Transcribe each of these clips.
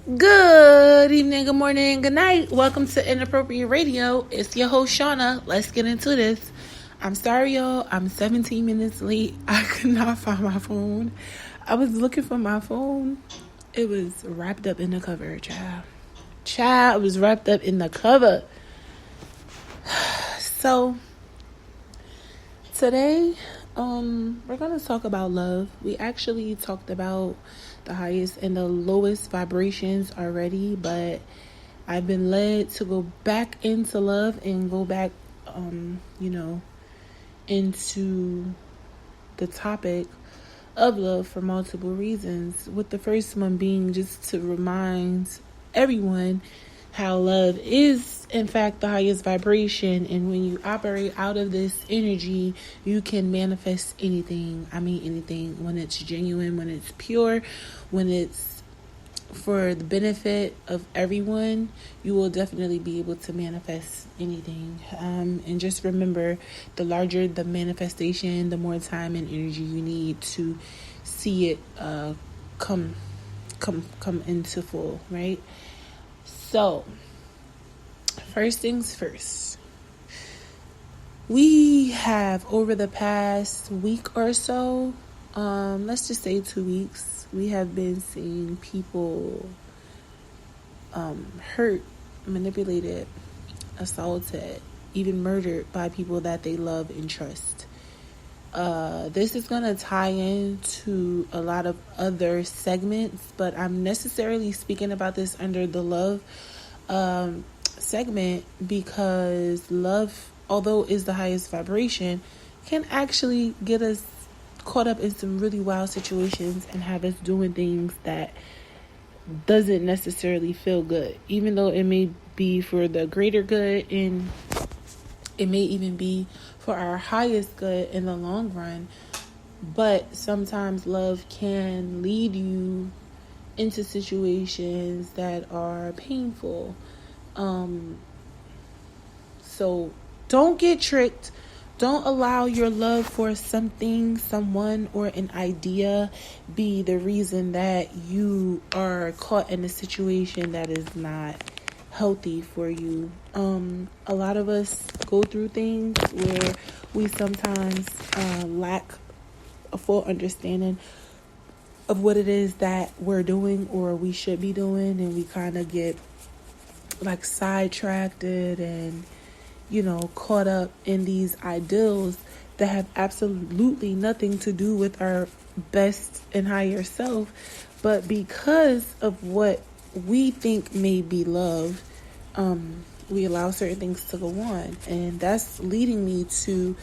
Good evening, good morning, good night. Welcome to Inappropriate Radio. It's your host, Shauna. Let's get into this. I'm sorry, y'all. I'm 17 minutes late. I could not find my phone. I was looking for my phone. It was wrapped up in the cover, child. It was wrapped up in the cover. So, today, we're going to talk about love. We actually talked about the highest and the lowest vibrations already, but I've been led to go back into love and go back, into the topic of love for multiple reasons. With the first one being just to remind everyone how love is in fact the highest vibration, and when you operate out of this energy, you can manifest anything. I mean anything, when it's genuine, when it's pure, when it's for the benefit of everyone, you will definitely be able to manifest anything. And just remember, the larger the manifestation, the more time and energy you need to see it come into full, right? So, first things first. We have, over the past week or so, let's just say 2 weeks, we have been seeing people hurt, manipulated, assaulted, even murdered by people that they love and trust. This is going to tie into a lot of other segments, but I'm necessarily speaking about this under the love segment because love, although is the highest vibration, can actually get us caught up in some really wild situations and have us doing things that doesn't necessarily feel good, even though it may be for the greater good, and it may even be for our highest good in the long run. But sometimes love can lead you into situations that are painful. So don't get tricked. Don't allow your love for something, someone, or an idea be the reason that you are caught in a situation that is not healthy for you. A lot of us go through things where we sometimes lack a full understanding of what it is that we're doing or we should be doing, and we kind of get like sidetracked and caught up in these ideals that have absolutely nothing to do with our best and higher self. But because of what we think may be love, we allow certain things to go on. And that's leading me to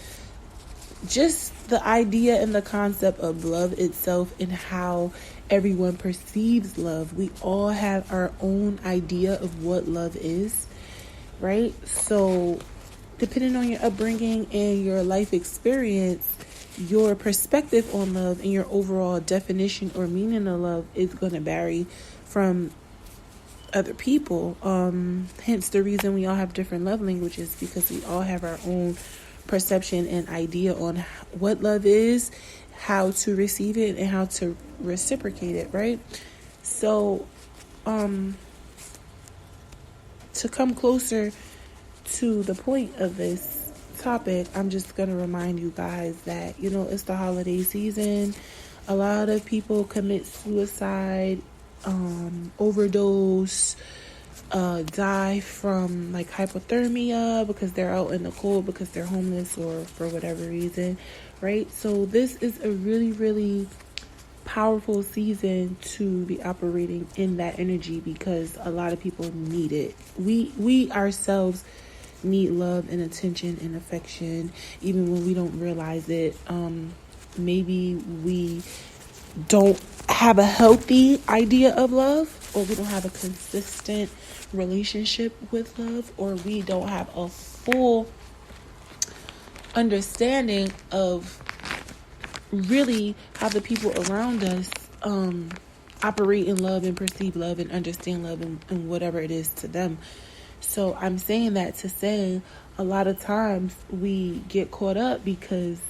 just the idea and the concept of love itself and how everyone perceives love. We all have our own idea of what love is, right? So depending on your upbringing and your life experience, your perspective on love and your overall definition or meaning of love is going to vary from other people. Hence the reason we all have different love languages, because we all have our own perception and idea on what love is, how to receive it, and how to reciprocate it, right? So, to come closer to the point of this topic, I'm just going to remind you guys that, it's the holiday season. A lot of people commit suicide, overdose, die from like hypothermia because they're out in the cold, because they're homeless, or for whatever reason, right? So this is a really, really powerful season to be operating in that energy, because a lot of people need it. We ourselves need love and attention and affection, even when we don't realize it. Maybe we don't have a healthy idea of love, or we don't have a consistent relationship with love, or we don't have a full understanding of really how the people around us operate in love and perceive love and understand love and whatever it is to them. So I'm saying that to say a lot of times we get caught up because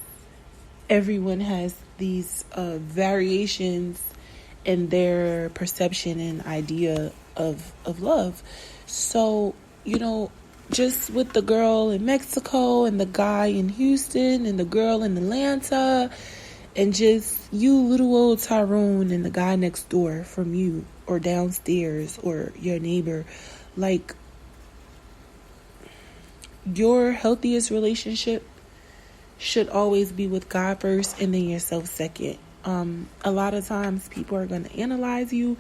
everyone has these variations and their perception and idea of love. So, just with the girl in Mexico and the guy in Houston and the girl in Atlanta and just you, little old Tyrone, and the guy next door from you or downstairs or your neighbor, like, your healthiest relationship should always be with God first and then yourself second. A lot of times people are going to analyze you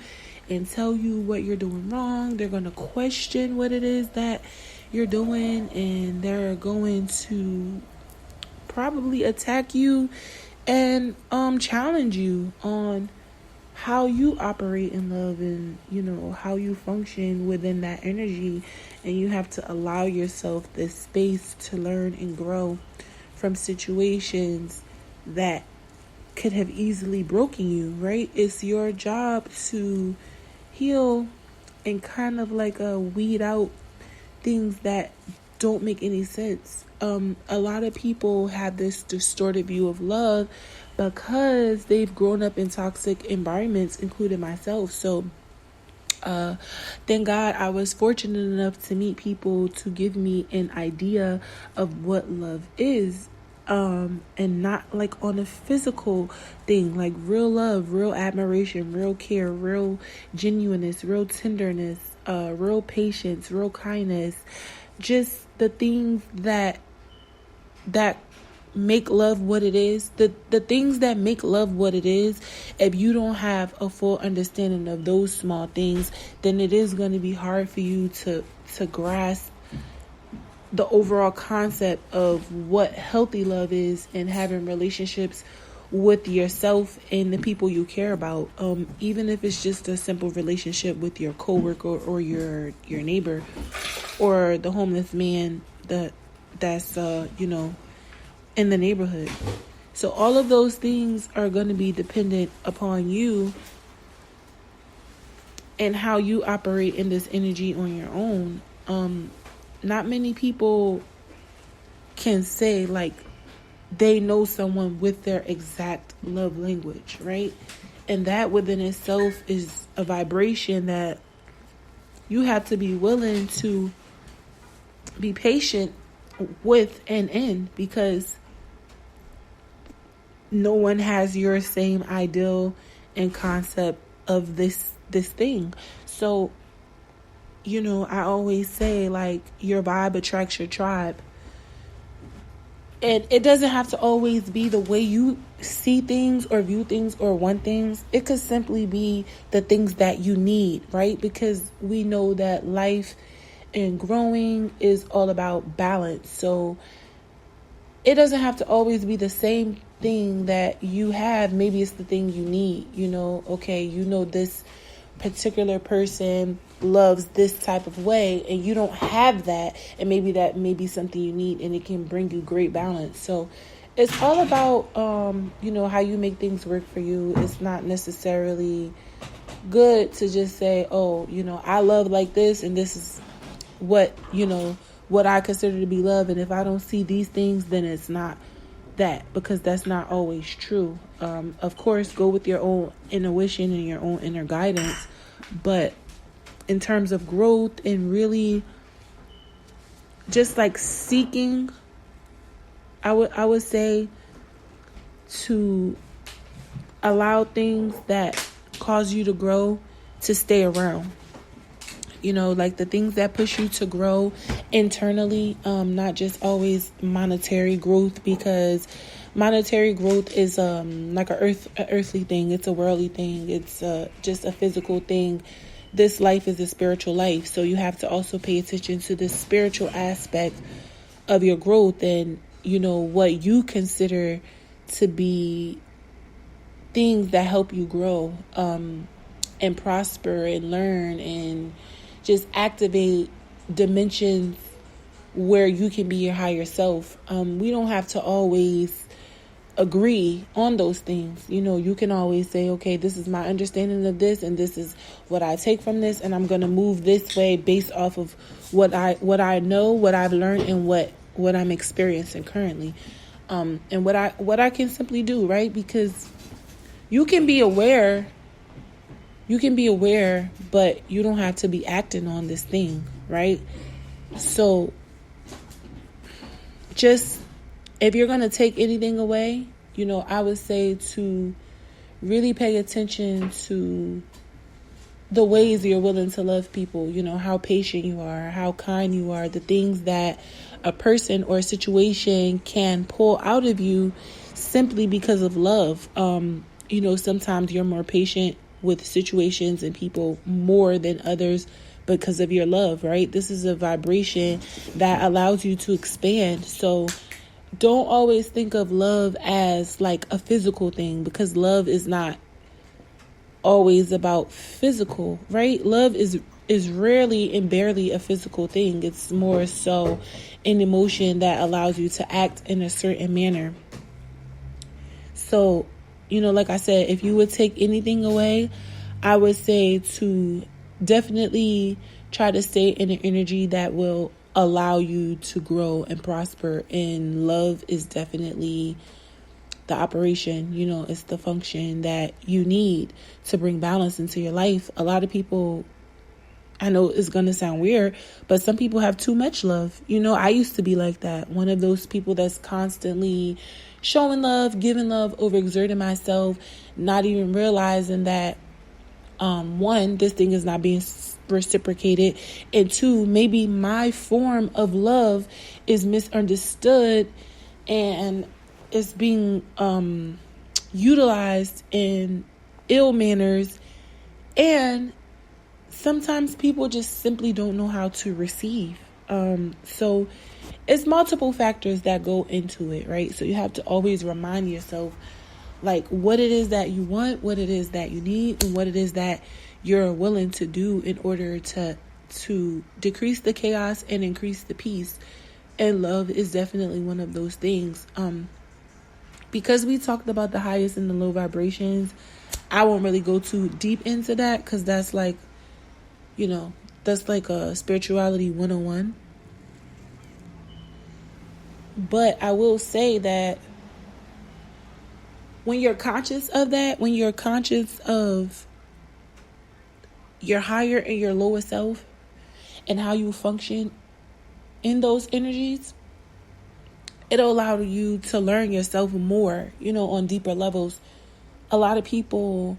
and tell you what you're doing wrong. They're going to question what it is that you're doing, and they're going to probably attack you and challenge you on how you operate in love and how you function within that energy. And you have to allow yourself this space to learn and grow from situations that could have easily broken you, right? It's your job to heal and kind of like weed out things that don't make any sense. A lot of people have this distorted view of love because they've grown up in toxic environments, including myself. So thank God I was fortunate enough to meet people to give me an idea of what love is. And not like on a physical thing, like real love, real admiration, real care, real genuineness, real tenderness, real patience, real kindness, just the things that make love what it is. The things that make love what it is, if you don't have a full understanding of those small things, then it is going to be hard for you to grasp the overall concept of what healthy love is and having relationships with yourself and the people you care about. Even if it's just a simple relationship with your coworker or your neighbor or the homeless man that's in the neighborhood. So all of those things are going to be dependent upon you and how you operate in this energy on your own. Not many people can say like they know someone with their exact love language, right? And that within itself is a vibration that you have to be willing to be patient with and in, because no one has your same ideal and concept of this thing. So I always say, like, your vibe attracts your tribe. And it doesn't have to always be the way you see things or view things or want things. It could simply be the things that you need, right? Because we know that life and growing is all about balance. So it doesn't have to always be the same thing that you have. Maybe it's the thing you need, okay, this particular person loves this type of way and you don't have that, and maybe that may be something you need, and it can bring you great balance. So it's all about how you make things work for you. It's not necessarily good to just say, I love like this, and this is what I consider to be love, and if I don't see these things, then it's not that, because that's not always true. Of course, go with your own intuition and your own inner guidance, but in terms of growth and really just like seeking, I would say to allow things that cause you to grow to stay around. Like the things that push you to grow internally, not just always monetary growth, because monetary growth is like a earthly thing. It's a worldly thing. It's just a physical thing. This life is a spiritual life, so you have to also pay attention to the spiritual aspect of your growth and what you consider to be things that help you grow and prosper and learn and just activate dimensions where you can be your higher self. We don't have to always agree on those things. You can always say, okay, this is my understanding of this, and this is what I take from this, and I'm going to move this way based off of what I know, what I've learned, and what I'm experiencing currently. And what I can simply do, right? Because you can be aware you can be aware, but you don't have to be acting on this thing, right? So just, if you're going to take anything away, I would say to really pay attention to the ways you're willing to love people, how patient you are, how kind you are, the things that a person or a situation can pull out of you simply because of love. Sometimes you're more patient with situations and people more than others because of your love, right? This is a vibration that allows you to expand. So don't always think of love as like a physical thing, because love is not always about physical, right? Love is rarely and barely a physical thing. It's more so an emotion that allows you to act in a certain manner. So, like I said, if you would take anything away, I would say to definitely try to stay in an energy that will allow you to grow and prosper. And love is definitely the operation, it's the function that you need to bring balance into your life. A lot of people, I know it's going to sound weird, but some people have too much love. I used to be like that. One of those people that's constantly showing love, giving love, overexerting myself, not even realizing that, one, this thing is not being reciprocated, and two, maybe my form of love is misunderstood and it's being utilized in ill manners, and sometimes people just simply don't know how to receive. So it's multiple factors that go into it, right? So you have to always remind yourself like what it is that you want, what it is that you need, and what it is that you're willing to do in order to decrease the chaos and increase the peace. And love is definitely one of those things. Because we talked about the highest and the low vibrations, I won't really go too deep into that, because that's like, that's like a spirituality 101. But I will say that when you're conscious of that, when you're conscious of your higher and your lower self and how you function in those energies, it'll allow you to learn yourself more, on deeper levels. A lot of people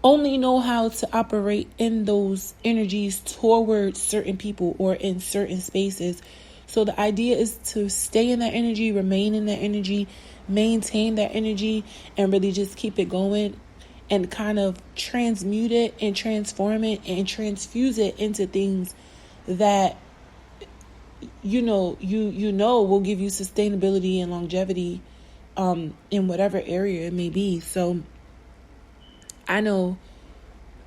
only know how to operate in those energies towards certain people or in certain spaces. So the idea is to stay in that energy, remain in that energy, maintain that energy, and really just keep it going and kind of transmute it and transform it and transfuse it into things that will give you sustainability and longevity in whatever area it may be. So I know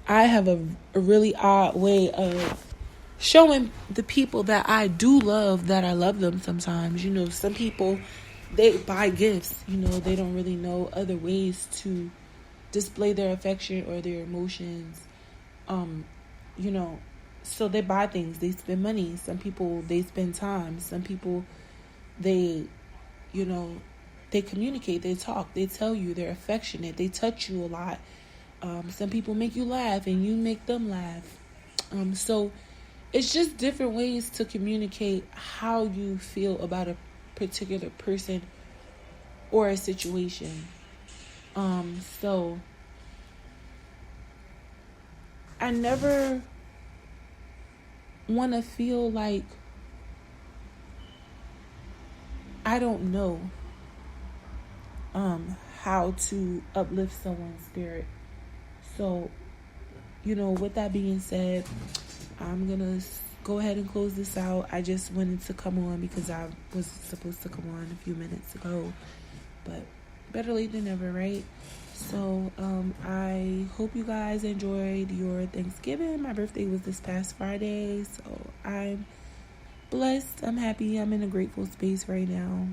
I have a really odd way of showing the people that I do love that I love them sometimes. Some people, they buy gifts. They don't really know other ways to display their affection or their emotions. So they buy things, they spend money. Some people, they spend time. Some people, they communicate, they talk, they tell you they're affectionate, they touch you a lot. Some people make you laugh and you make them laugh. So it's just different ways to communicate how you feel about a particular person or a situation. So I never want to feel like I don't know how to uplift someone's spirit. So, with that being said, I'm going to go ahead and close this out. I just wanted to come on because I was supposed to come on a few minutes ago, but better late than never, right? So, I hope you guys enjoyed your Thanksgiving. My birthday was this past Friday, so I'm blessed. I'm happy. I'm in a grateful space right now.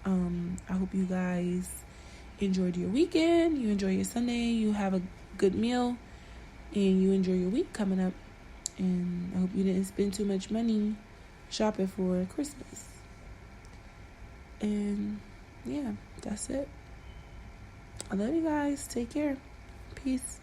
I hope you guys enjoyed your weekend. You enjoy your Sunday. You have a good meal, and you enjoy your week coming up. And I hope you didn't spend too much money shopping for Christmas. And yeah, that's it. I love you guys. Take care. Peace.